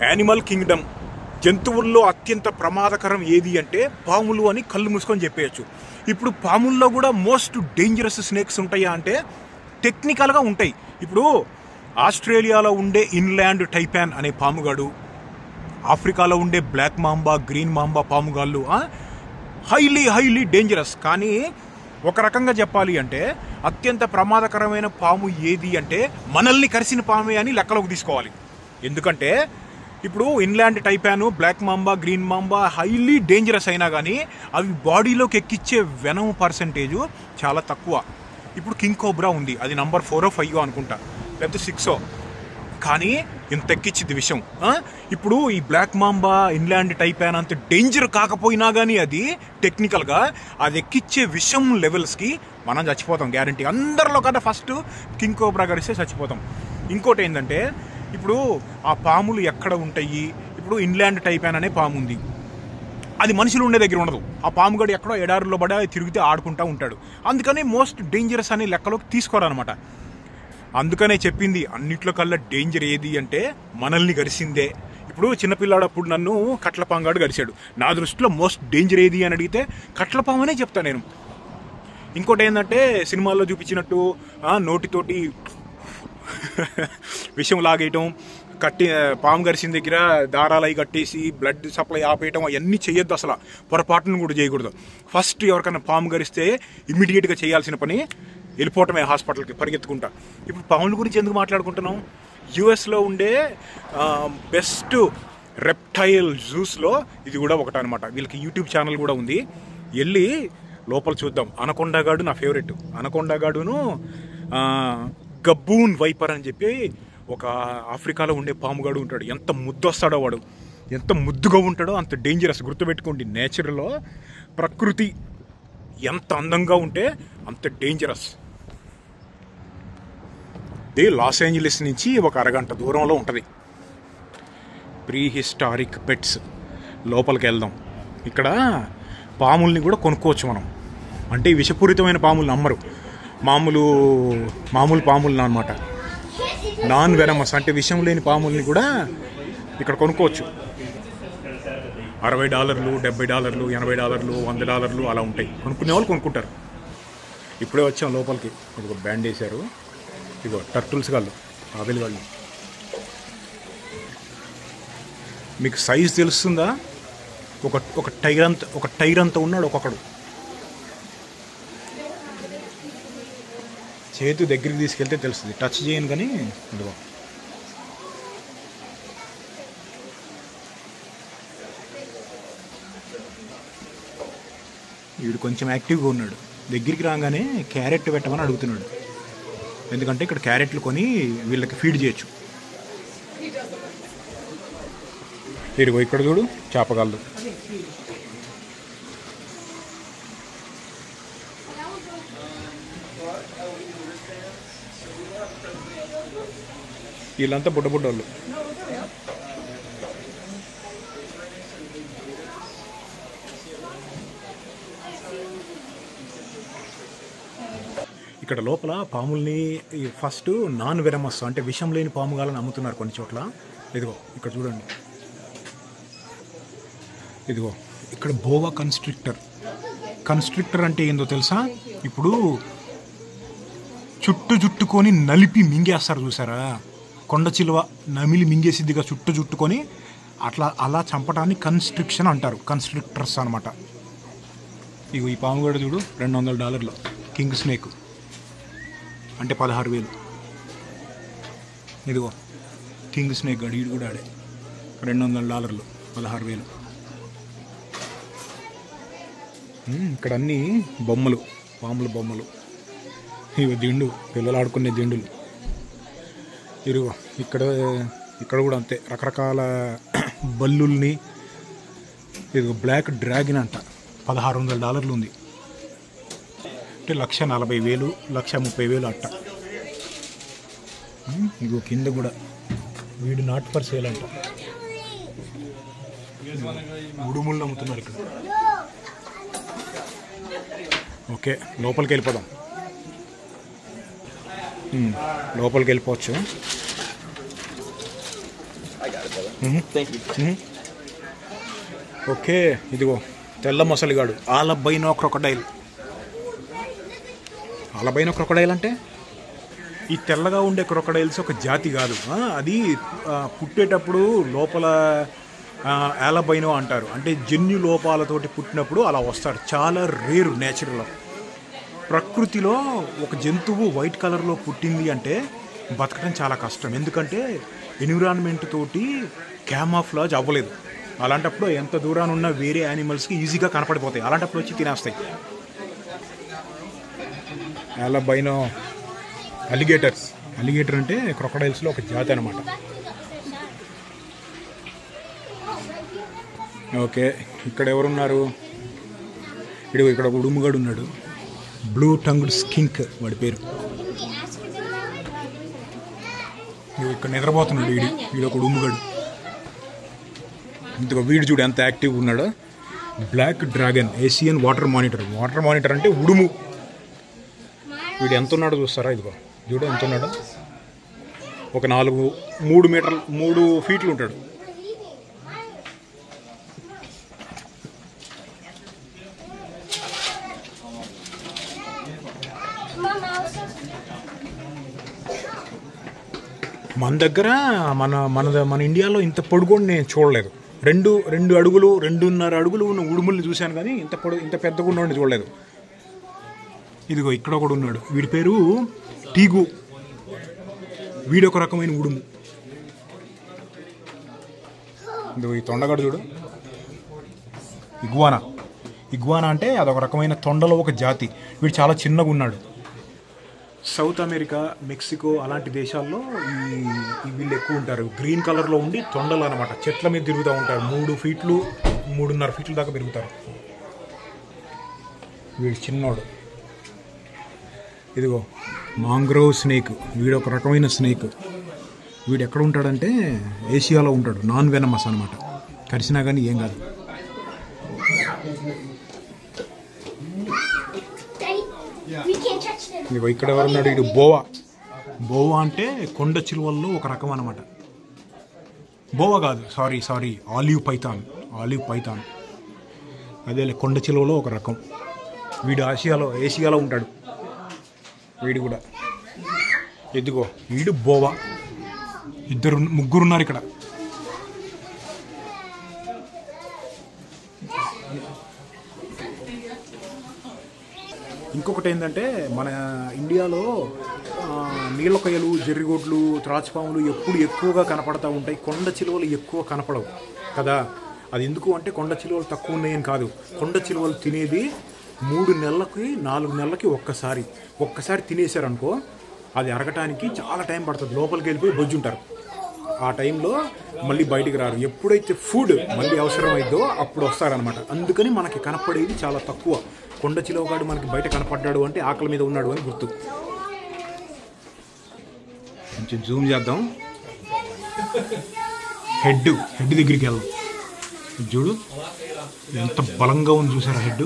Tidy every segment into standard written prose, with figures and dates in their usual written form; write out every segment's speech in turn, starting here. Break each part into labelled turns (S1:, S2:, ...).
S1: Animal Kingdom, జంతువుల్లో అత్యంత ప్రమాదకరం ఏది అంటే పాములు అని కళ్ళు మూసుకొని చెప్పేయచ్చు. ఇప్పుడు పాముల్లో కూడా మోస్ట్ డేంజరస్ స్నేక్స్ ఉంటాయా అంటే టెక్నికల్గా ఉంటాయి. ఇప్పుడు ఆస్ట్రేలియాలో ఉండే ఇన్లాండ్ టైపాన్ అనే పాముగాడు, ఆఫ్రికాలో ఉండే బ్లాక్ మాంబా, గ్రీన్ మాంబా పాముగాళ్ళు హైలీ డేంజరస్. కానీ ఒక రకంగా చెప్పాలి అంటే అత్యంత ప్రమాదకరమైన పాము ఏది అంటే మనల్ని కరిసిన పామే అని లెక్కలోకి తీసుకోవాలి. ఎందుకంటే ఇప్పుడు inland taipan, black mamba, green mamba highly dangerous అయినా కానీ అవి బాడీలోకి ఎక్కిచ్చే వెనమ్ పర్సంటేజు చాలా తక్కువ. ఇప్పుడు కింగ్ కోబ్రా ఉంది, అది నంబర్ 4 or 5 అనుకుంటా, లేకపోతే 6. కానీ ఇంత ఎక్కిచ్చిద్ది విషయం. ఇప్పుడు ఈ బ్లాక్ మాంబా, ఇన్లాండ్ టైపాన్ అంత డేంజర్ కాకపోయినా కానీ అది టెక్నికల్గా అది ఎక్కిచ్చే విషం లెవెల్స్కి మనం చచ్చిపోతాం గ్యారంటీ. అందరిలో కన్నా ఫస్ట్ కింగ్ కోబ్రా కరిస్తే చచ్చిపోతాం. ఇంకోటి ఏంటంటే ఇప్పుడు ఆ పాములు ఎక్కడ ఉంటాయి, ఇప్పుడు ఇన్లాండ్ టైపాన్ అనే పాము ఉంది, అది మనుషులు ఉండే దగ్గర ఉండదు. ఆ పాముగడు ఎక్కడో ఎడారులో పడి తిరిగితే ఆడుకుంటూ ఉంటాడు. అందుకని మోస్ట్ డేంజరస్ అనే లెక్కలోకి తీసుకోరనమాట. అందుకనే చెప్పింది అన్నిట్లో కల్లా డేంజర్ ఏది అంటే మనల్ని గరిసిందే. ఇప్పుడు చిన్నపిల్లాడప్పుడు నన్ను కట్లపాంగాడు గరిచాడు. నా దృష్టిలో మోస్ట్ డేంజర్ ఏది అని అడిగితే కట్లపాము అనే చెప్తాను నేను. ఇంకోటి ఏంటంటే సినిమాల్లో చూపించినట్టు నోటితోటి విషం లాగేయటం, పాము గరిసిన దగ్గర దారాలై కట్టేసి బ్లడ్ సప్లై ఆపేయటం అవన్నీ చేయొద్దు. అసలు పొరపాటును కూడా చేయకూడదు. ఫస్ట్ ఎవరికైనా పాము గరిస్తే ఇమ్మీడియట్గా చేయాల్సిన పని వెళ్ళిపోవటమే హాస్పిటల్కి పరిగెత్తుకుంటా. ఇప్పుడు పాముల గురించి ఎందుకు మాట్లాడుకుంటున్నాం? యుఎస్లో ఉండే బెస్ట్ రెప్టైల్ జూస్లో ఇది కూడా ఒకటి అనమాట. వీళ్ళకి యూట్యూబ్ ఛానల్ కూడా ఉంది, వెళ్ళి లోపల చూద్దాం. అనకొండగాడు నా ఫేవరెట్. అనకొండగాడును గబ్బూన్ వైపర్ అని చెప్పి ఒక ఆఫ్రికాలో ఉండే పాముగాడు ఉంటాడు. ఎంత ముద్దు వస్తాడో వాడు, ఎంత ముద్దుగా ఉంటాడో అంత డేంజరస్. గుర్తుపెట్టుకోండి, నేచర్లో ప్రకృతి ఎంత అందంగా ఉంటే అంత డేంజరస్. ఇది లాస్ ఏంజలీస్ నుంచి ఒక అరగంట దూరంలో ఉంటుంది. Pre historic pets. లోపలికి వెళ్దాం. ఇక్కడ పాముల్ని కూడా కొనుక్కోవచ్చు మనం. అంటే విషపూరితమైన పాములను అమ్మరు, మామూలు పాములను అనమాట. నాన్ వెనమస్ అంటే విషం లేని పాముల్ని కూడా ఇక్కడ కొనుక్కోవచ్చు. $60, $70, $80, $100 అలా ఉంటాయి. కొనుక్కునే వాళ్ళు కొనుక్కుంటారు. ఇప్పుడే వచ్చాం లోపలికి. ఇదిగో బ్యాండ్ వేశారు. ఇదిగో టర్టిల్స్ గాళ్ళు, ఆవిల్ గాళ్ళు. మీకు సైజ్ తెలుస్తుందా? ఒక టైర్ అంత ఉన్నాడు ఒక్కొక్కడు. చేతి దగ్గరికి తీసుకెళ్తే తెలుస్తుంది, టచ్ చేయను కానీ. ఇదిగో వీడు కొంచెం యాక్టివ్గా ఉన్నాడు. దగ్గరికి రాగానే క్యారెట్ పెట్టమని అడుగుతున్నాడు. ఎందుకంటే ఇక్కడ క్యారెట్లు కొని వీళ్ళకి ఫీడ్ చేయొచ్చు. ఇదిగో ఇక్కడ చూడు చేపగాళ్ళు. వీళ్ళంతా బుడ్డబుడ్డోళ్ళు. ఇక్కడ లోపల పాముల్ని ఫస్ట్ నాన్ వెనమస్ అంటే విషం లేని పాముగాలని అమ్ముతున్నారు కొన్ని చోట్ల. ఇదిగో ఇక్కడ చూడండి. ఇదిగో ఇక్కడ బోవా కన్స్ట్రిక్టర్ అంటే ఏందో తెలుసా? ఇప్పుడు చుట్టుకొని నలిపి మింగేస్తారు చూసారా? కొండ చిలువ నమిలి మింగేసిద్దిగా చుట్టుకొని అలా చంపడాన్ని కన్స్ట్రిక్షన్ అంటారు. కన్స్ట్రిక్టర్స్ అనమాట. ఇగో ఈ పాముగాడు చూడు, $200 కింగ్ స్నేక్ అంటే 16,000. ఇదిగో కింగ్ స్నేక్ గడి కూడా ఆడే $200, 16,000. ఇక్కడ అన్నీ బొమ్మలు, పాముల బొమ్మలు. ఇవి దిండు, పిల్లలు ఆడుకునే దిండులు. ఇరుగో ఇక్కడ కూడా అంతే, రకరకాల బల్లుల్ని. ఇదిగో బ్లాక్ డ్రాగన్ అంట, $1,600 ఉంది. అంటే 1,40,000, 1,30,000 అట్ట. ఇగో కింద కూడా వీడు నాట్ ఫర్ సేల్ అంట. ఉడుముళ్ళు అమ్ముతున్నారు ఇక్కడ. ఓకే, లోపలికి వెళ్ళిపోదాం. లోపలికి వెళ్ళిపోవచ్చు. ఓకే, ఇదిగో తెల్ల మొసలిగాడు ఆలబైనో క్రొకడైల్. ఆలబైనో క్రొకడైల్ అంటే ఈ తెల్లగా ఉండే క్రొకడైల్స్ ఒక జాతి కాదు, అది పుట్టేటప్పుడు లోపల ఆలబైనో అంటారు, అంటే జన్యు లోపాలతోటి పుట్టినప్పుడు అలా వస్తారు. చాలా రేరు నేచురల్. ప్రకృతిలో ఒక జంతువు వైట్ కలర్లో పుట్టింది అంటే బతకడం చాలా కష్టం, ఎందుకంటే ఎన్విరాన్మెంట్ తోటి క్యామాఫ్లాజ్ అవ్వలేదు. అలాంటప్పుడు ఎంత దూరాన్ని ఉన్న వేరే యానిమల్స్కి ఈజీగా కనపడిపోతాయి, అలాంటప్పుడు వచ్చి తినేస్తాయి. ఆలబైనో అలిగేటర్స్. అలిగేటర్ అంటే క్రొకడైల్స్లో ఒక జాతి అనమాట. ఓకే, ఇక్కడ ఎవరున్నారు? ఇక్కడ ఒక ఉడుముగాడు ఉన్నాడు, బ్లూ టంగ్డ్ స్కింక్ వాడి పేరు. ఇక్కడ నిద్రపోతున్నాడు వీడు ఒక ఉడుముగాడు. ఇంతగా వీడు చూడు ఎంత యాక్టివ్గా ఉన్నాడో. Black dragon Asian water monitor. Water monitor అంటే ఉడుము. వీడు ఎంత ఉన్నాడో చూస్తారా? ఇదిగో చూడు ఎంత ఉన్నాడో. ఒక 3 ఫీట్లు ఉంటాడు. మన దగ్గర మన ఇండియాలో ఇంత పొడుగు నేను చూడలేదు. 2 అడుగులు 2.5 అడుగులు ఉన్న ఉడుముల్ని చూశాను, కానీ ఇంత పెద్దగా ఉన్నవాడిని చూడలేదు. ఇదిగో ఇక్కడ ఒకడు ఉన్నాడు, వీడి పేరు టీగు. వీడొక రకమైన ఉడుము. ఇదిగో ఈ తొండగాడు చూడు, ఇగ్వానా అంటే అదొక రకమైన తొండలో ఒక జాతి. వీడు చాలా చిన్నగా ఉన్నాడు. సౌత్ అమెరికా, మెక్సికో అలాంటి దేశాల్లో వీళ్ళు ఎక్కువ ఉంటారు. గ్రీన్ కలర్లో ఉండి తొండలు అనమాట, చెట్ల మీద తిరుగుతూ ఉంటారు. 3 ఫీట్లు 3.5 ఫీట్ల దాకా పెరుగుతారు. వీడు చిన్నోడు. ఇదిగో మాంగ్రోవ్ స్నేక్. వీడు ఒక రకమైన స్నేక్. వీడు ఎక్కడ ఉంటాడంటే ఏషియాలో ఉంటాడు. నాన్ వెనమస్ అనమాట, కరిసినా కానీ ఏం కాదు. ఇదిగో ఇక్కడ ఎవరున్నాడు? వీడు బోవా అంటే కొండ చిలువల్లో ఒక రకం అనమాట. బోవా కాదు, సారీ ఆలివ్ పైథాన్. అదే కొండ చిలువలో ఒక రకం. వీడు ఏషియాలో ఉంటాడు. వీడు కూడా ఎదిగో వీడు బోవా. ముగ్గురు ఉన్నారు ఇక్కడ. ఇంకొకటి ఏంటంటే మన ఇండియాలో నీలకొయ్యలు, జెర్రిగొడ్లు, త్రాచుపాములు ఎప్పుడు ఎక్కువగా కనపడతా ఉంటాయి. కొండ చిలువలు ఎక్కువ కనపడవు కదా. అది ఎందుకు అంటే కొండ చిలువలు తక్కువ ఉన్నాయని కాదు. కొండ చిలువలు తినేది 3 నెలలకి 4 నెలలకి ఒక్కసారి తినేశారనుకో, అది అరగటానికి చాలా టైం పడుతుంది. లోపలికి వెళ్ళిపోయి బొజ్జుంటారు. ఆ టైంలో మళ్ళీ బయటికి రారు. ఎప్పుడైతే ఫుడ్ మళ్ళీ అవసరమైందో అప్పుడు వస్తారనమాట. అందుకని మనకి కనపడేది చాలా తక్కువ. కొండ చిలువగాడు మనకి బయట కనపడ్డాడు అంటే ఆకలి మీద ఉన్నాడు అని గుర్తు. కొంచెం జూమ్ చేద్దాం. హెడ్ దగ్గరికి వెళ్దాం. చూడు ఎంత బలంగా ఉంది, చూసారా హెడ్?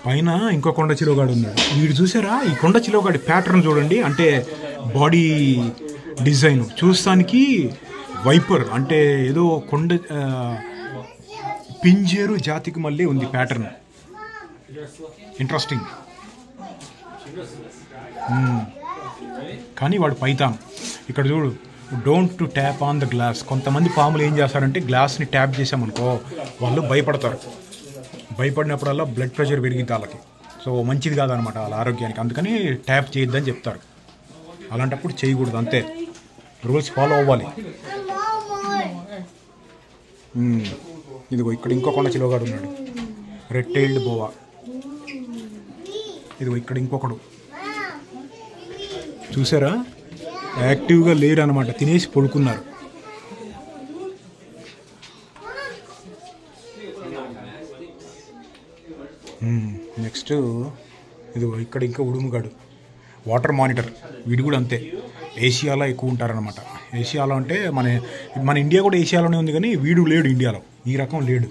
S1: పైన ఇంకో కొండ చిలువగాడు ఉన్నాడు. వీడు చూసారా? ఈ కొండ చిలువగాడి ప్యాటర్న్ చూడండి, అంటే బాడీ డిజైన్ చూస్తానికి వైపర్ అంటే ఏదో పింజేరు జాతికి మళ్ళీ ఉంది ప్యాటర్న్. ఇంట్రెస్టింగ్. కానీ వాడు పైథాన్. ఇక్కడ చూడు, don't to tap on the glass. కొంతమంది పాములు ఏం చేస్తారంటే గ్లాస్ని ట్యాప్ చేసామనుకో వాళ్ళు భయపడతారు. భయపడినప్పుడల్లా బ్లడ్ ప్రెషర్ పెరిగింది వాళ్ళకి. సో మంచిది కాదనమాట వాళ్ళ ఆరోగ్యానికి. అందుకని ట్యాప్ చేయొద్దని చెప్తారు. అలాంటప్పుడు చేయకూడదు, అంతే. రూల్స్ ఫాలో అవ్వాలి. ఇదిగో ఇక్కడ ఇంకో కొండ చిలువగాడు ఉన్నాడు, రెడ్ టైల్డ్ బోవా. ఇదిగో ఇక్కడ ఇంకొకడు చూసారా? యాక్టివ్గా లేరు అనమాట, తినేసి పడుకున్నారు. నెక్స్ట్ ఇదిగో ఇక్కడ ఇంకా ఉడుముగాడు, వాటర్ మానిటర్. వీడు కూడా అంతే, ఏషియాలో ఎక్కువ ఉంటారనమాట. ఏషియాలో అంటే మన ఇండియా కూడా ఏషియాలోనే ఉంది, కానీ వీడు లేడు ఇండియాలో, ఈ రకం లేడు.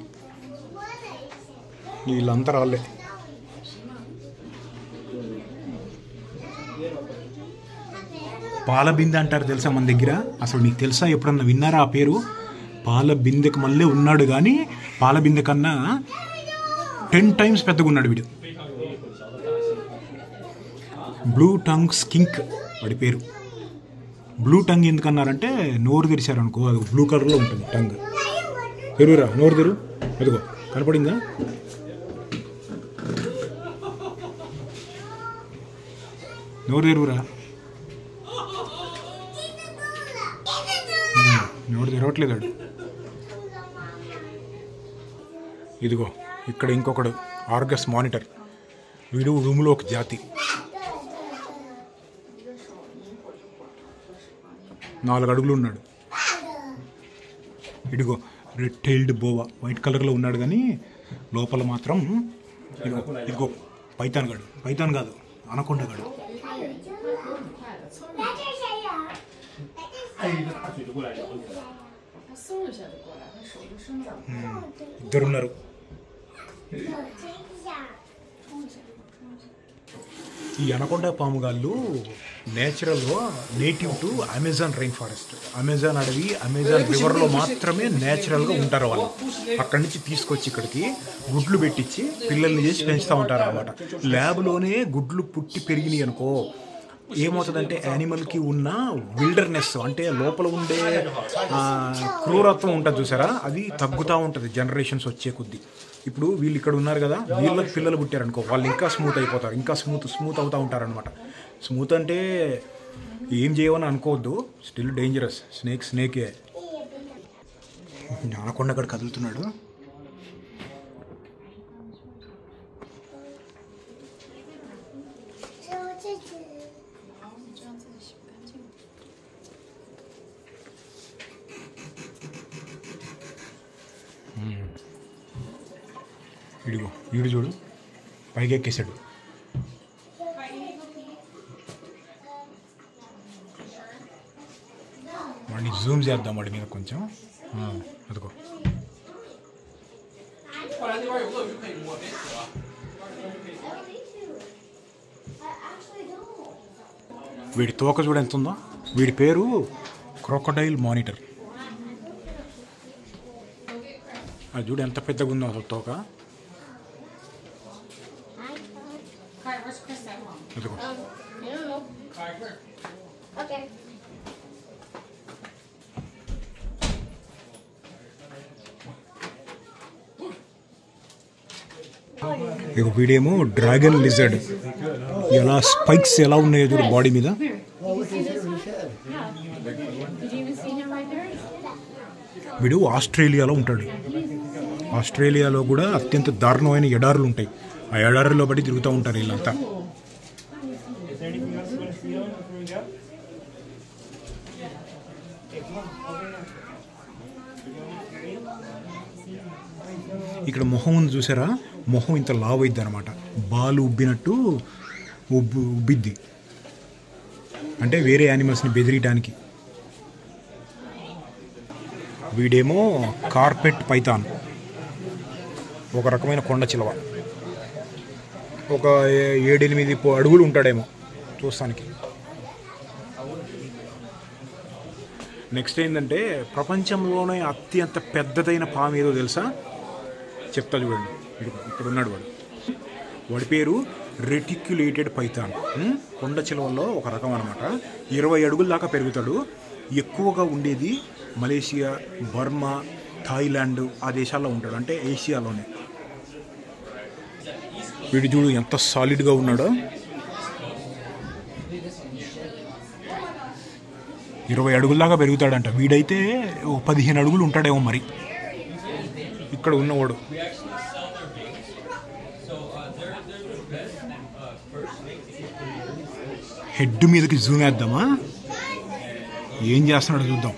S1: వీళ్ళంతా రాళ్ళే. పాల బిందె అంటారు తెలుసా మన దగ్గర. అసలు నీకు తెలుసా, ఎప్పుడన్నా విన్నారా ఆ పేరు? పాల బిందెకి మళ్ళీ ఉన్నాడు, కానీ పాల బిందె కన్నా 10 times పెద్దగా ఉన్నాడు వీడు. బ్లూ టంగ్ స్కింక్ వాడి పేరు. బ్లూ టంగ్ ఎందుకన్నారంటే నోరు తెరిచారనుకో అది బ్లూ కలర్లో ఉంటుంది టంగ్. తెరువురా, నోరు తెరు. ఎదుగో కనపడిందా? నోరు తెరువురా. నోరు తెరవట్లేదు వాడు. ఇదిగో ఇక్కడ ఇంకొకడు ఆర్గస్ మానిటర్. వీడు ఉడుములో ఒక జాతి. 4 అడుగులు ఉన్నాడు. ఇదిగో రెడ్ టైల్డ్ బోవా వైట్ కలర్లో ఉన్నాడు, కానీ లోపల మాత్రం ఇదిగో పైథాన్ గాడు. పైథాన్ కాదు, అనకొండ గాడు. ఇద్దరున్నారు. ఈ అనకొండ పాముగాళ్ళు నేచురల్గా native to Amazon rain forest, Amazon అడవి, అమెజాన్ రివర్లో మాత్రమే నేచురల్గా ఉంటారు వాళ్ళు. అక్కడి నుంచి తీసుకొచ్చి ఇక్కడికి గుడ్లు పెట్టించి పిల్లల్ని చేసి పెంచుతూ ఉంటారు అన్నమాట. ల్యాబ్లోనే గుడ్లు పుట్టి పెరిగినాయి అనుకో, ఏమవుతుందంటే యానిమల్కి ఉన్న విల్డర్నెస్ అంటే లోపల ఉండే క్రూరత్వం ఉంటుంది చూసారా, అది తగ్గుతూ ఉంటుంది జనరేషన్స్ వచ్చే కొద్దీ. ఇప్పుడు వీళ్ళు ఇక్కడ ఉన్నారు కదా, వీళ్ళకి పిల్లలు పుట్టారనుకో వాళ్ళు ఇంకా స్మూత్ అయిపోతారు, ఇంకా స్మూత్ అవుతూ ఉంటారనమాట. స్మూత్ అంటే ఏం చేయవని అనుకోవద్దు, స్టిల్ డేంజరస్. స్నేకే. అనకొండ అక్కడ కదులుతున్నాడు. ఇడిగో వీడు చూడు పైకి ఎక్కేసాడు. వాడిని జూమ్ చేద్దాం వాడి మీద కొంచెం. అదిగో వీడి తోక చూడ ఎంత ఉందో. వీడి పేరు క్రోకోడైల్ మానిటర్. అది చూడు ఎంత పెద్దగా ఉందో అసలు తోక. ఇక వీడేమో డ్రాగన్ లిజర్డ్. ఎలా స్పైక్స్ ఎలా ఉన్నాయో చూడు బాడీ మీద. వీడు ఆస్ట్రేలియాలో ఉంటాడు. ఆస్ట్రేలియాలో కూడా అత్యంత దారుణమైన ఎడారులు ఉంటాయి. ఆ ఎడారుల్లో బట్టి తిరుగుతూ ఉంటారు వీళ్ళంతా. ఇక్కడ మొహం ఉంది చూసారా, మొహం ఇంత లావు అయిద్ది అనమాట. బాలు ఉబ్బినట్టు ఉబ్బిద్ది, అంటే వేరే యానిమల్స్ని బెదిరియడానికి. వీడేమో కార్పెట్ పైథాన్, ఒక రకమైన కొండ చిలవ. ఒక 7-8 అడుగులు ఉంటాడేమో చూస్తానికి. నెక్స్ట్ ఏంటంటే ప్రపంచంలోనే అత్యంత పెద్దదైన పాము ఏదో తెలుసా, చెప్తా చూడండి. ఇక్కడ ఉన్నాడు వాడు. వాడి పేరు రెటిక్యులేటెడ్ పైథాన్. కొండ చిలవల్లో ఒక రకం అనమాట. 20 అడుగుల దాకా పెరుగుతాడు. ఎక్కువగా ఉండేది మలేషియా, బర్మా, థాయిలాండ్ ఆ దేశాల్లో ఉంటాడు, అంటే ఏషియాలోనే. వీడు చూడు ఎంత సాలిడ్గా ఉన్నాడో. 20 అడుగుల దాకా పెరుగుతాడంట. వీడైతే 15 అడుగులు ఉంటాడేమో మరి. ఇక్కడ ఉన్నవాడు హెడ్ మీదకి జూమ్ వేద్దామా, ఏం చేస్తున్నాడో చూద్దాం.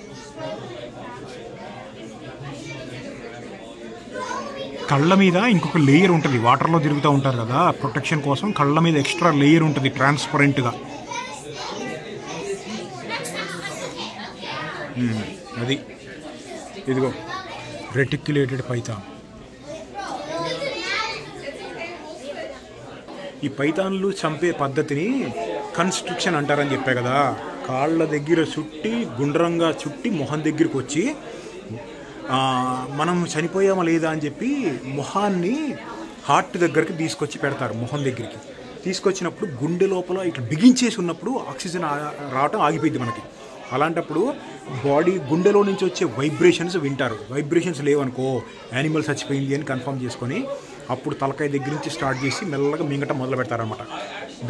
S1: కళ్ళ మీద ఇంకొక లేయర్ ఉంటుంది, వాటర్లో తిరుగుతూ ఉంటారు కదా ప్రొటెక్షన్ కోసం. కళ్ళ మీద ఎక్స్ట్రా లేయర్ ఉంటుంది ట్రాన్స్పరెంట్గా. అది ఇదిగో రెటిక్యులేటెడ్ పైథాన్. ఈ పైథాన్లు చంపే పద్ధతిని కన్స్ట్రక్షన్ అంటారని చెప్పా కదా, కాళ్ళ దగ్గర చుట్టి గుండ్రంగా చుట్టి మొహం దగ్గరికి వచ్చి మనం చనిపోయామా లేదా అని చెప్పి మొహాన్ని హార్ట్ దగ్గరికి తీసుకొచ్చి పెడతారు. మొహం దగ్గరికి తీసుకొచ్చినప్పుడు గుండె లోపల ఇట్లా బిగించేసి ఉన్నప్పుడు ఆక్సిజన్ రావటం ఆగిపోయింది మనకి. అలాంటప్పుడు బాడీ గుండెలో నుంచి వచ్చే వైబ్రేషన్స్ వింటారు. వైబ్రేషన్స్ లేవనుకో యానిమల్ చచ్చిపోయింది అని కన్ఫర్మ్ చేసుకొని అప్పుడు తలకాయ దగ్గర నుంచి స్టార్ట్ చేసి మెల్లగా మింగటం మొదలు పెడతారనమాట.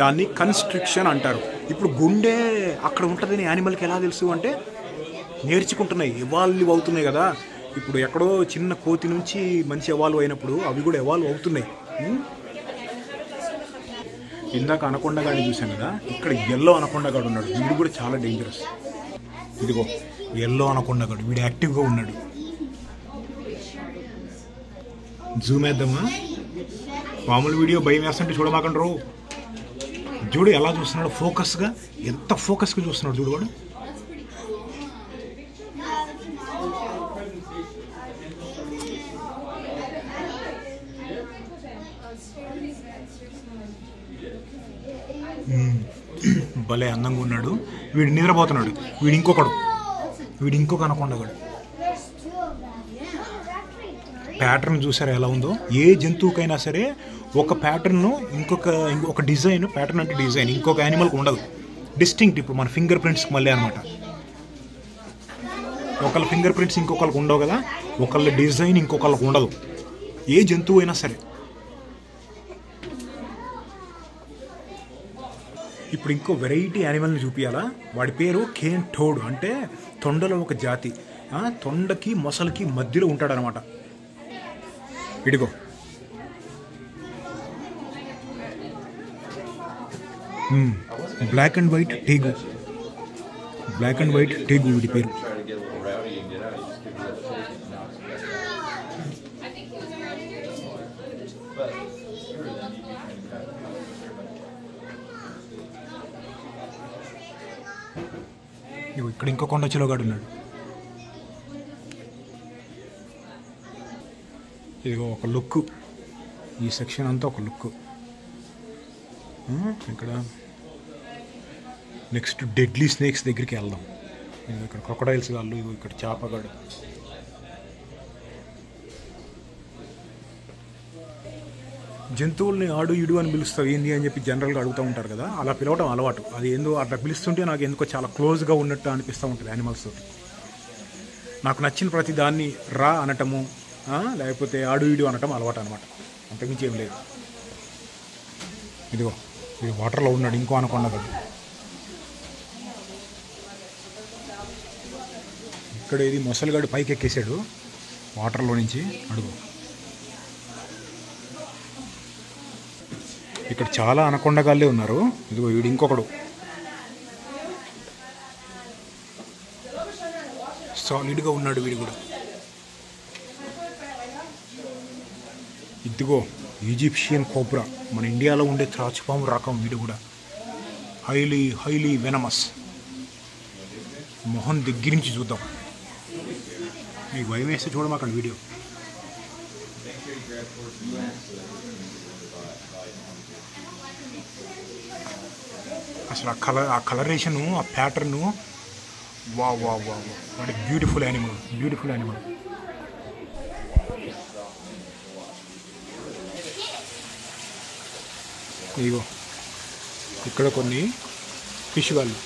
S1: దాన్ని కన్స్ట్రిక్షన్ అంటారు. ఇప్పుడు గుండె అక్కడ ఉంటుందని యానిమల్కి ఎలా తెలుసు అంటే నేర్చుకుంటున్నాయి, ఎవాల్వ్ అవుతున్నాయి కదా. ఇప్పుడు ఎక్కడో చిన్న కోతి నుంచి మంచి ఎవాల్వ్ అయినప్పుడు అవి కూడా ఎవాల్వ్ అవుతున్నాయి. ఇందాక అనకొండగాడిని చూసాం కదా, ఇక్కడ ఎల్లో అనకొండగాడు ఉన్నాడు. వీడు కూడా చాలా డేంజరస్. ఇదిగో ఎల్లో అనకొండగాడు, వీడు యాక్టివ్గా ఉన్నాడు. జూమ్ వేద్దామా? మామూలు వీడియో భయం వేస్తుంటే చూడమాకండి రో. చూడు ఎలా చూస్తున్నాడు ఫోకస్గా, ఎంత ఫోకస్గా చూస్తున్నాడు చూడు వాడు. భలే అందంగా ఉన్నాడు. వీడు నిద్రపోతున్నాడు. వీడు ఇంకొక అనకొండగాడు. ప్యాటర్న్ చూసారా ఎలా ఉందో? ఏ జంతువుకైనా సరే ఒక ప్యాటర్న్ ఇంకొక డిజైన్, ప్యాటర్న్ అంటే డిజైన్ ఇంకొక యానిమల్కి ఉండదు. డిస్టింక్ట్. ఇప్పుడు మన ఫింగర్ ప్రింట్స్కి మళ్ళీ అనమాట. ఒకళ్ళ ఫింగర్ ప్రింట్స్ ఇంకొకళ్ళకి ఉండవు కదా, ఒకళ్ళ డిజైన్ ఇంకొకళ్ళకి ఉండదు. ఏ జంతువు అయినా సరే. ఇప్పుడు ఇంకో వెరైటీ యానిమల్ని చూపించాలా. వాడి పేరు కేన్ టోడ్, అంటే తొండలో ఒక జాతి. తొండకి మొసలికి మధ్యలో ఉంటాడనమాట. ఇడిగో black and white tegu. Black and white tegu వీడి పేరు. ఇక్కడ ఇంకో కొండ చిలోగాడు ఉన్నాడు. ఇదిగో ఒక లుక్. ఈ సెక్షన్ అంతా ఒక లుక్. ఇక్కడ నెక్స్ట్ డెడ్లీ స్నేక్స్ దగ్గరికి వెళ్దాం. ఇక్కడ క్రొకడైల్స్ గాళ్ళు, ఇక్కడ చేపగాడు. జంతువుల్ని ఆడు ఇడు అని పిలుస్తావు ఏంది అని చెప్పి జనరల్గా అడుగుతూ ఉంటారు కదా, అలా పిలవటం అలవాటు. అది ఏందో అట్లా పిలుస్తుంటే నాకు ఎందుకో చాలా క్లోజ్గా ఉన్నట్టు అనిపిస్తూ ఉంటుంది యానిమల్స్. నాకు నచ్చిన ప్రతి దాన్ని రా అనటము, లేకపోతే ఆడు ఇడు అనటం అలవాటు అనమాట. అంతకుమించి ఏం లేదు. ఇదిగో ఇది వాటర్లో ఉన్నాడు ఇంకో అనకొండగాడు. ఇక్కడ ఇది మొసలిగాడు పైకి ఎక్కేసాడు వాటర్లో నుంచి. అడుగు, ఇక్కడ చాలా అనకొండగాళ్ళే ఉన్నారు. ఇదిగో వీడు ఇంకొకడు సాలిడ్గా ఉన్నాడు వీడు కూడా. ఇదిగో ఈజిప్షియన్ కోబ్రా, మన ఇండియాలో ఉండే త్రాచుపాము రకం. వీడు కూడా హైలీ వెనమస్. మొహం దగ్గర నుంచి చూద్దాం. మీకు భయం వేస్తే చూడమాకండి వీడియో. అసలు ఆ కలరేషను, ఆ ప్యాటర్ను, వా వాట్ బ్యూటిఫుల్ యానిమల్. ఇగో ఇక్కడ కొన్ని ఫిష్ వాళ్ళు.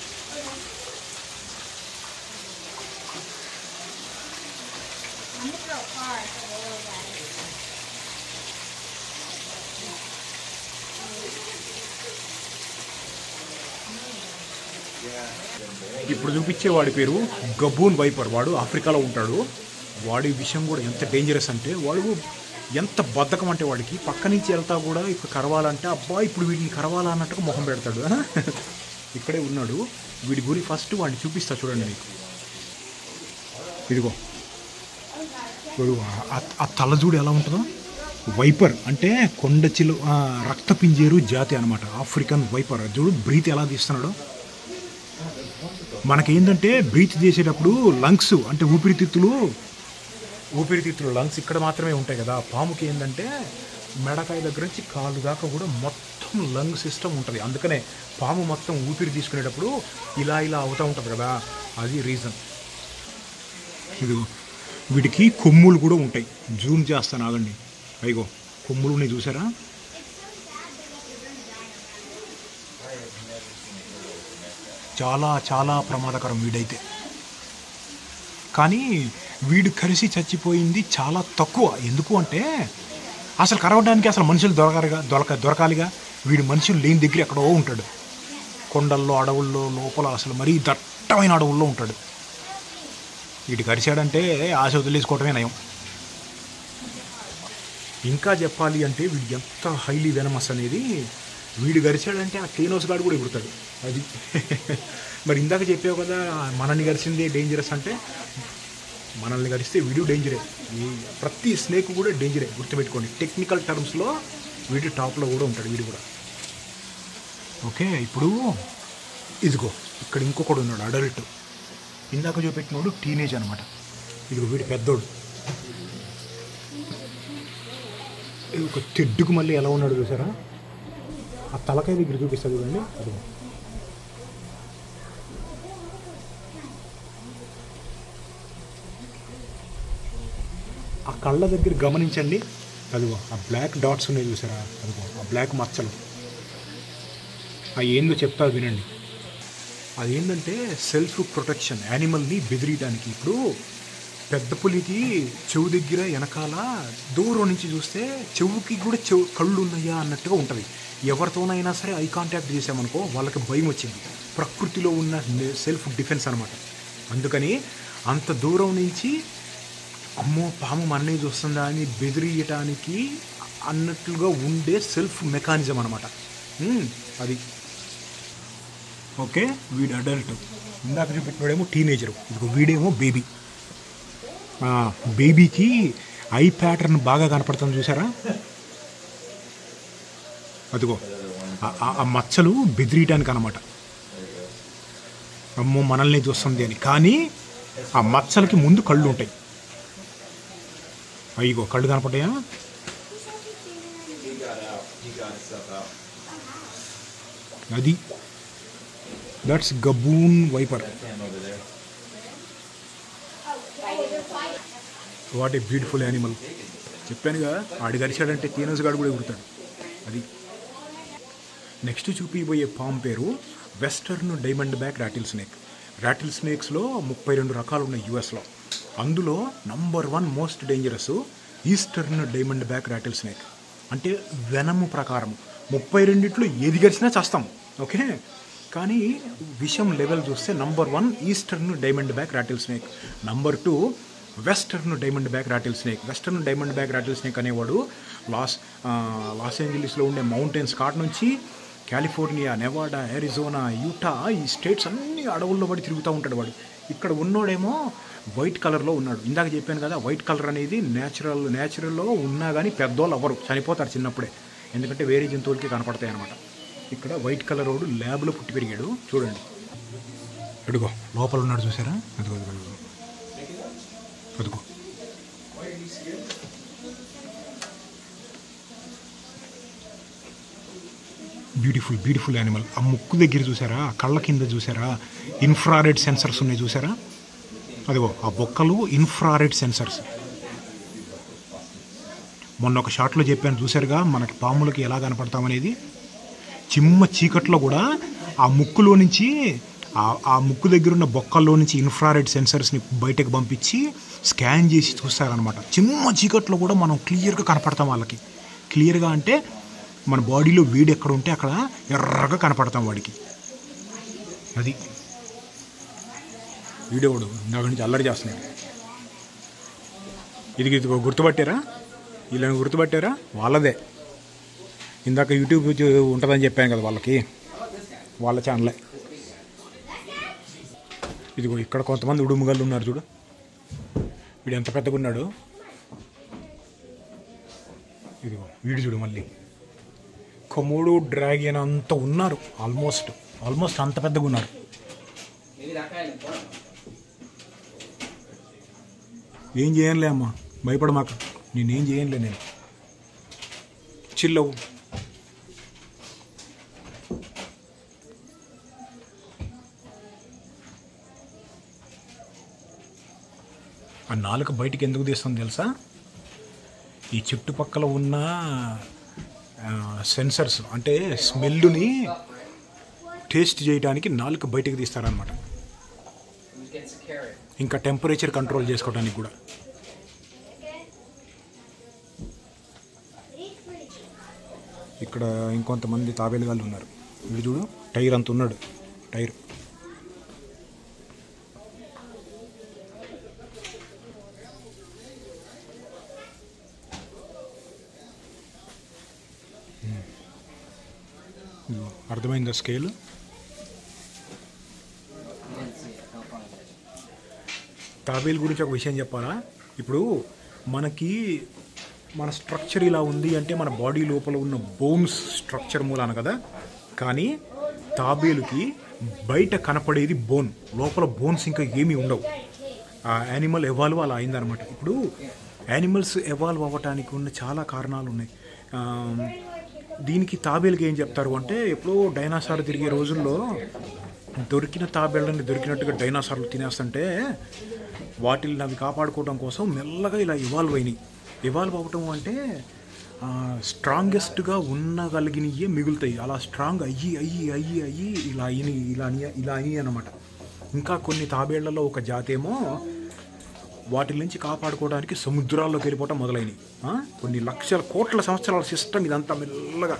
S1: ఇప్పుడు చూపించే వాడి పేరు గబూన్ వైపర్. వాడు ఆఫ్రికాలో ఉంటాడు. వాడి విషయం కూడా ఎంత డేంజరస్ అంటే, వాడు ఎంత బద్ధకం అంటే వాడికి పక్క నుంచి వెళ్తా కూడా ఇప్పుడు కరవాలంటే అబ్బా ఇప్పుడు వీడిని కరవాలా అన్నట్టుగా మొహం పెడతాడు. ఇక్కడే ఉన్నాడు. వీడి గురి ఫస్ట్ వాడిని చూపిస్తా చూడండి మీకు. ఇదిగో ఆ తలజూడు ఎలా ఉంటుందో. వైపర్ అంటే కొండచిలు రక్తపింజేరు జాతి అనమాట. African wiper. చూడు బ్రీత్ ఎలా తీస్తున్నాడో. మనకేంటంటే బ్రీత్ చేసేటప్పుడు లంగ్స్ అంటే ఊపిరితిత్తులు లంగ్స్ ఇక్కడ మాత్రమే ఉంటాయి కదా. పాముకి ఏంటంటే మెడకాయ దగ్గర నుంచి కాలు దాకా కూడా మొత్తం మొత్తం లంగ్ సిస్టమ్ ఉంటుంది. అందుకనే పాము మొత్తం ఊపిరి తీసుకునేటప్పుడు ఇలా అవుతూ ఉంటుంది కదా, అది రీజన్. ఇది వీటికి కొమ్ములు కూడా ఉంటాయి. జూమ్ చేస్తాను ఆగండి. అయిగో కొమ్ములు ఉన్నాయి చూసారా. చాలా చాలా ప్రమాదకరం వీడైతే. కానీ వీడు కలిసి చచ్చిపోయింది చాలా తక్కువ. ఎందుకు అంటే అసలు కరవడానికి అసలు మనుషులు దొరకాలిగా. వీడు మనుషులు లేని దగ్గర ఎక్కడో ఉంటాడు, కొండల్లో, అడవుల్లో, లోపల అసలు మరీ దట్టమైన అడవుల్లో ఉంటాడు. వీడు కరిచాడంటే ఆశ వదిలేసుకోవటమే నయం. ఇంకా చెప్పాలి అంటే వీడు ఎంత హైలీ వెనమస్ అనేది. వీడు గరిచాడంటే ఆ కేనోస్ గాడు కూడా ఎగురుతాడు. అది మరి ఇందాక చెప్పావు కదా మనల్ని గరిచిందే డేంజరస్ అంటే, మనల్ని గరిస్తే వీడు డేంజరే. ప్రతి స్నేక్ కూడా డేంజరే, గుర్తుపెట్టుకోండి. టెక్నికల్ టర్మ్స్లో వీడు టాప్లో కూడా ఉంటాడు వీడు కూడా. ఓకే, ఇప్పుడు ఇదిగో ఇక్కడ ఇంకొకడు ఉన్నాడు అడల్ట్. ఇందాక చూపెట్టినోడు టీనేజ్ అనమాట. ఇదిగో వీడు పెద్దోడు. ఒక తెడ్డుకు మళ్ళీ ఎలా ఉన్నాడు చూసారా. ఆ తలకాయ దగ్గర చూపిస్తుంది చూడండి. అదిగో ఆ కళ్ళ దగ్గర గమనించండి. అదిగో ఆ బ్లాక్ డాట్స్ ఉన్నాయి చూసారా. అదిగో ఆ బ్లాక్ మచ్చలు. అవి ఏందో చెప్తారు వినండి. అదేంటంటే సెల్ఫ్ ప్రొటెక్షన్, యానిమల్ని బెదిరియడానికి. ఇప్పుడు పెద్ద పులికి చెవు దగ్గర వెనకాల దూరం నుంచి చూస్తే చెవుకి కూడా కళ్ళు ఉన్నాయా అన్నట్టుగా ఉంటుంది. ఎవరితోనైనా సరే ఐ కాంటాక్ట్ చేసామనుకో వాళ్ళకి భయం వచ్చింది. ప్రకృతిలో ఉన్న సెల్ఫ్ డిఫెన్స్ అనమాట. అందుకని అంత దూరం నుంచి అమ్మో పాము మననే చూస్తుందా అని బెదిరియటానికి అన్నట్లుగా ఉండే సెల్ఫ్ మెకానిజం అనమాట అది. ఓకే, వీడు అడల్ట్. ఇందాక చూపెట్టినాడేమో టీనేజరు. ఇదిగో వీడేమో బేబీ. బేబీకి ఐ ప్యాటర్న్ బాగా కనపడుతుంది చూసారా. అదిగో ఆ మచ్చలు బెదిరియటానికి అనమాట. అమ్మో మనల్ని చూస్తుంది అని. కానీ ఆ మచ్చలకి ముందు కళ్ళు ఉంటాయి. అయ్యో కళ్ళు కనపడ్డాయా. అది that's Gaboon viper. What a beautiful animal. చెప్పానుగా ఆడి గరిచాడంటే కేనోస్ గాడు కూడా ఎగురుతాడు. అది. నెక్స్ట్ చూపిపోయే పాము పేరు western diamond back rattle snake. Rattle స్నేక్స్లో 32 రకాలు ఉన్నాయి యూఎస్లో. అందులో number 1 most dangerous eastern diamond back rattle snake. అంటే వెనము ప్రకారం 32లో ఏది గరిచినా చేస్తాం. ఓకే, కానీ విషం లెవెల్ చూస్తే number 1 eastern diamond back rattle snake. Number 2 western diamond back rattle snake. Western diamond back rattle snake అనేవాడు లాస్ ఏంజలీస్లో ఉండే మౌంటైన్స్ కాట్ నుంచి కాలిఫోర్నియా, నెవాడా, అరిజోనా, యూటా, ఈ స్టేట్స్ అన్ని అడవుల్లో పడి తిరుగుతూ ఉంటాడు వాడు. ఇక్కడ ఉన్నోడేమో వైట్ కలర్లో ఉన్నాడు. ఇందాక చెప్పాను కదా వైట్ కలర్ అనేది న్యాచురల్లో ఉన్నా కానీ పెద్దోళ్ళు ఎవరు చనిపోతారు చిన్నప్పుడే, ఎందుకంటే వేరే జంతువులకి కనపడతాయి అనమాట. ఇక్కడ వైట్ కలర్ వాడు ల్యాబ్లో పుట్టి పెరిగాడు. చూడండి అడుగో లోపల ఉన్నాడు చూసారా. అదిగో అదిగో అదిగో బ్యూటిఫుల్ బ్యూటిఫుల్ యానిమల్. ఆ ముక్కు దగ్గర చూసారా, కళ్ళ కింద చూసారా ఇన్ఫ్రారెడ్ సెన్సర్స్ ఉన్నాయి చూసారా. అదిగో ఆ బొక్కలు ఇన్ఫ్రారెడ్ సెన్సర్స్. మొన్న ఒక షాట్లో చెప్పాను చూసారుగా మనకి పాములకి ఎలా కనపడతామనేది. చిమ్మ చీకట్లో కూడా ఆ ముక్కులో నుంచి ఆ ముక్కు దగ్గర ఉన్న బొక్కల్లో నుంచి ఇన్ఫ్రారెడ్ సెన్సర్స్ని బయటకు పంపించి స్కాన్ చేసి చూస్తారనమాట. చిమ్మ చీకట్లో కూడా మనం క్లియర్గా కనపడతాం వాళ్ళకి. క్లియర్గా అంటే మన బాడీలో వేడి ఎక్కడ ఉంటే అక్కడ ఎర్రగా కనపడతాం వాడికి. అది వీడియోడు నా గురించి అల్లరి చేస్తున్నాడు. ఇది గుర్తుపట్టారా, వీళ్ళని గుర్తుపట్టారా, వాళ్ళదే. ఇందాక యూట్యూబ్ ఉంటుందని చెప్పాను కదా వాళ్ళకి, వాళ్ళ ఛానలే. ఇదిగో ఇక్కడ కొంతమంది ఉడుముగళ్ళు ఉన్నారు చూడు. వీడు ఎంత పెద్దగా ఉన్నాడు. ఇదిగో వీడు చూడు మళ్ళీ కొమోడో డ్రాగన్ అంత ఉన్నారు. ఆల్మోస్ట్ అంత పెద్దగా ఉన్నారు. ఏం చేయనులే అమ్మా, భయపడమాక, నేనేం చేయనులే, నేను చిల్లవు. ఆ నాలుక బయటికి ఎందుకు తీస్తుంది తెలుసా? ఈ చుట్టుపక్కల ఉన్న సెన్సర్స్ అంటే స్మెల్ని టేస్ట్ చేయడానికి నాలుక బయటికి తీస్తారనమాట. ఇంకా టెంపరేచర్ కంట్రోల్ చేసుకోవడానికి కూడా. ఇక్కడ ఇంకొంతమంది తాబేలుగాళ్ళు ఉన్నారు. వీడు చూడు, టైర్ అంత ఉన్నాడు. టైర్ అర్థమైందా స్కేల్? తాబేలు గురించి ఒక విషయం చెప్పాలా? ఇప్పుడు మనకి మన స్ట్రక్చర్ ఇలా ఉంది అంటే మన బాడీ లోపల ఉన్న బోన్స్ స్ట్రక్చర్ మూలాన కదా. కానీ తాబేలుకి బయట కనపడేది బోన్, లోపల బోన్స్ ఇంకా ఏమీ ఉండవు. ఆ యానిమల్ ఎవాల్వ్ అలా అయిందనమాట. ఇప్పుడు యానిమల్స్ ఎవాల్వ్ అవ్వటానికి ఉన్న చాలా కారణాలు ఉన్నాయి. దీనికి తాబేలుకి ఏం చెప్తారు అంటే, ఎప్పుడో డైనాసార్ తిరిగే రోజుల్లో దొరికిన తాబేళ్ళని దొరికినట్టుగా డైనాసార్లు తినేస్తుంటే వాటిని అవి కాపాడుకోవడం కోసం మెల్లగా ఇలా ఇవాల్వ్ అయినాయి. ఇవాల్వ్ అవ్వటం అంటే స్ట్రాంగెస్ట్గా ఉండగలిగినవి మిగులుతాయి. అలా స్ట్రాంగ్ అయ్యి అయ్యి అయ్యి అయ్యి ఇలా అని అనమాట. ఇంకా కొన్ని తాబేళ్లలో ఒక జాతి ఏమో వాటి నుంచి కాపాడుకోవడానికి సముద్రాల్లోకి వెళ్ళిపోవటం మొదలైనవి. కొన్ని లక్షల కోట్ల సంవత్సరాల సిస్టమ్ ఇదంతా మెల్లగా.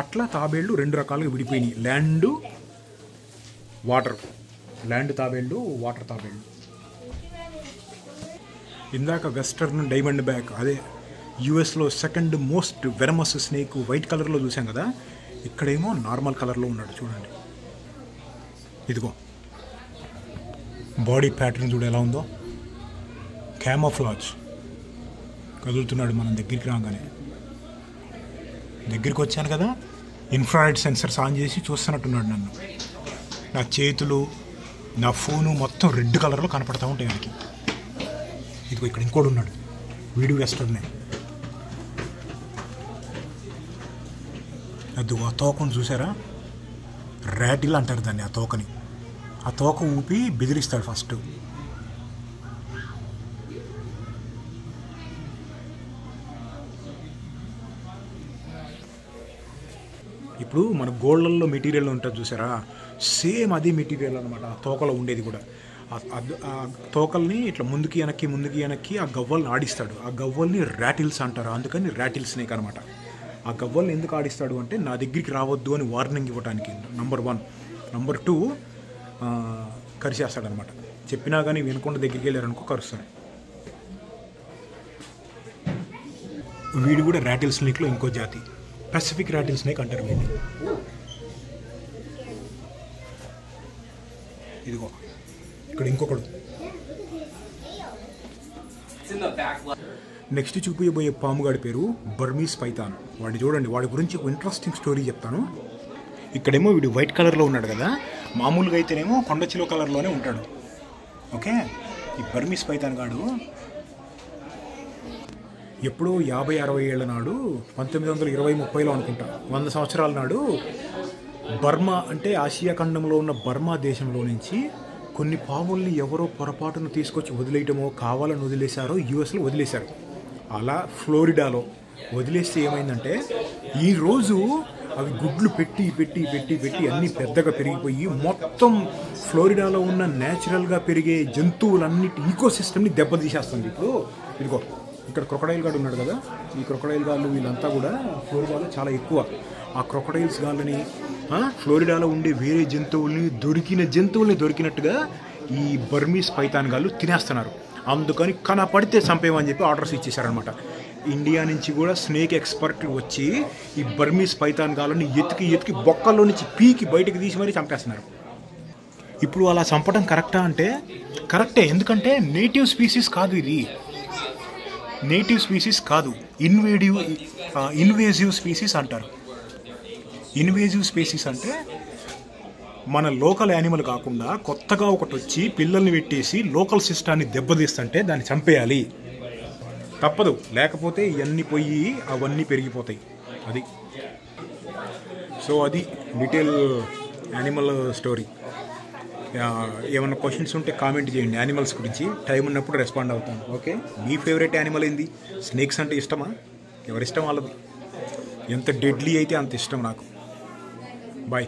S1: అట్లా తాబేళ్ళు రెండు రకాలుగా విడిపోయినాయి, ల్యాండ్ వాటర్. ల్యాండ్ తాబేళ్ళు, వాటర్ తాబేళ్ళు. ఇందాక వెస్టర్న్ డైమండ్ బ్యాక్, అదే యుఎస్లో second most venomous snake white కలర్లో చూసాం కదా. ఇక్కడేమో నార్మల్ కలర్లో ఉన్నాడు చూడండి. ఇదిగో బాడీ ప్యాటర్న్ చూడు ఎలా ఉందో, క్యామోఫ్లాజ్. కదులుతున్నాడు మనం దగ్గరికి రాగానే. దగ్గరికి వచ్చాను కదా, ఇన్ఫ్రారెడ్ సెన్సర్స్ ఆన్ చేసి చూస్తున్నట్టున్నాడు నన్ను. నా చేతులు, నా ఫోను మొత్తం రెడ్ కలర్లో కనపడతా ఉంటాయి ఆయనకి. ఇదిగో ఇక్కడ ఇంకోటి ఉన్నాడు, వీడియో వెస్టర్నే. అది ఆ తోకను చూసారా? ర్యాటిల్ అంటారు దాన్ని, ఆ తోకని. ఆ తోక ఊపి బెదిరిస్తాడు ఫస్ట్. ఇప్పుడు మన గోల్డ్లలో మెటీరియల్ ఉంటుంది చూసారా, సేమ్ అదే మెటీరియల్ అనమాట ఆ తోకలో ఉండేది కూడా. ఆ తోకల్ని ఇట్లా ముందుకి వెనక్కి ఆ గవ్వల్ని ఆడిస్తాడు. ఆ గవ్వల్ని ర్యాటిల్స్ అంటారు, అందుకని ర్యాటిల్ స్నేక్ అనమాట. ఆ గవ్వల్ని ఎందుకు ఆడిస్తాడు అంటే నా దగ్గరికి రావద్దు అని వార్నింగ్ ఇవ్వడానికి, నంబర్ 1. నంబర్ 2, కరిచేస్తాడనమాట. చెప్పినా కానీ వినకుండా దగ్గరికి వెళ్ళారనుకో కరుస్తాడు. వీడు కూడా ర్యాటిల్ స్నేక్లో ఇంకో జాతి, పసిఫిక్ ర్యాటిల్ స్నేక్ అంటారు వీడిని. ఇదిగో ఇక్కడ ఇంకొకడు. నెక్స్ట్ చూపించబోయే పాముగాడి పేరు బర్మీస్ పైథాన్. వాడిని చూడండి, వాడి గురించి ఒక ఇంట్రెస్టింగ్ స్టోరీ చెప్తాను. ఇక్కడేమో వీడు వైట్ కలర్లో ఉన్నాడు కదా, మామూలుగా అయితేనేమో కొండచిలో కలర్లోనే ఉంటాడు. ఓకే, ఈ బర్మీస్ పైథాన్ గాడు ఎప్పుడో 50-60 ఏళ్ల నాడు, 1920-30లో అనుకుంటా, 100 సంవత్సరాల నాడు బర్మా అంటే ఆసియా ఖండంలో ఉన్న బర్మా దేశంలో నుంచి కొన్ని పాముల్ని ఎవరో పొరపాటును తీసుకొచ్చి వదిలేయటమో కావాలని వదిలేశారో యూఎస్లో వదిలేశారు. అలా ఫ్లోరిడాలో వదిలేస్తే ఏమైందంటే ఈరోజు అవి గుడ్లు పెట్టి పెట్టి పెట్టి పెట్టి అన్నీ పెద్దగా పెరిగిపోయి మొత్తం ఫ్లోరిడాలో ఉన్న న్యాచురల్గా పెరిగే జంతువులన్నిటి ఈకోసిస్టమ్ని దెబ్బతీసేస్తుంది. ఇప్పుడు ఇదిగో ఇక్కడ క్రొకడైల్ గాడు ఉన్నాడు కదా, ఈ క్రొకడైల్ గాళ్ళు వీళ్ళంతా కూడా ఫ్లోరిడాలో చాలా ఎక్కువ. ఆ క్రొకడైల్స్ గాళ్ళని ఫ్లోరిడాలో ఉండే వేరే జంతువుల్ని దొరికినట్టుగా ఈ బర్మీస్ పైథాన్ గాళ్ళు తినేస్తున్నారు. అందుకని కనపడితే చంపేమని చెప్పి ఆర్డర్స్ ఇచ్చేశారనమాట. ఇండియా నుంచి కూడా స్నేక్ ఎక్స్పర్ట్లు వచ్చి ఈ బర్మీస్ పైథాన్ గాళ్ళని ఎతికి బొక్కల్లో నుంచి పీకి బయటకు తీసి మరీ చంపేస్తున్నారు. ఇప్పుడు అలా చంపడం కరెక్టా అంటే కరెక్టే, ఎందుకంటే నేటివ్ స్పీసీస్ కాదు ఇది. నేటివ్ స్పీసీస్ కాదు, ఇన్వేజివ్ స్పీసీస్ అంటారు. ఇన్వేజివ్ స్పీసీస్ అంటే మన లోకల్ యానిమల్ కాకుండా కొత్తగా ఒకటి వచ్చి పిల్లల్ని పెట్టేసి లోకల్ సిస్టాన్ని దెబ్బతీస్తుంటే దాన్ని చంపేయాలి, తప్పదు. లేకపోతే ఇవన్నీ పోయి అవన్నీ పెరిగిపోతాయి. అది సో అది డీటెయిల్ యానిమల్ స్టోరీ. ఏమైనా క్వశ్చన్స్ ఉంటే కామెంట్ చేయండి యానిమల్స్ గురించి, టైం ఉన్నప్పుడు రెస్పాండ్ అవుతాను. ఓకే, మీ ఫేవరెట్ యానిమల్ ఏంది? స్నేక్స్ అంటే ఇష్టమా? ఎవరిష్టం వాళ్ళది. ఎంత డెడ్లీ అయితే అంత ఇష్టం నాకు. బాయ్.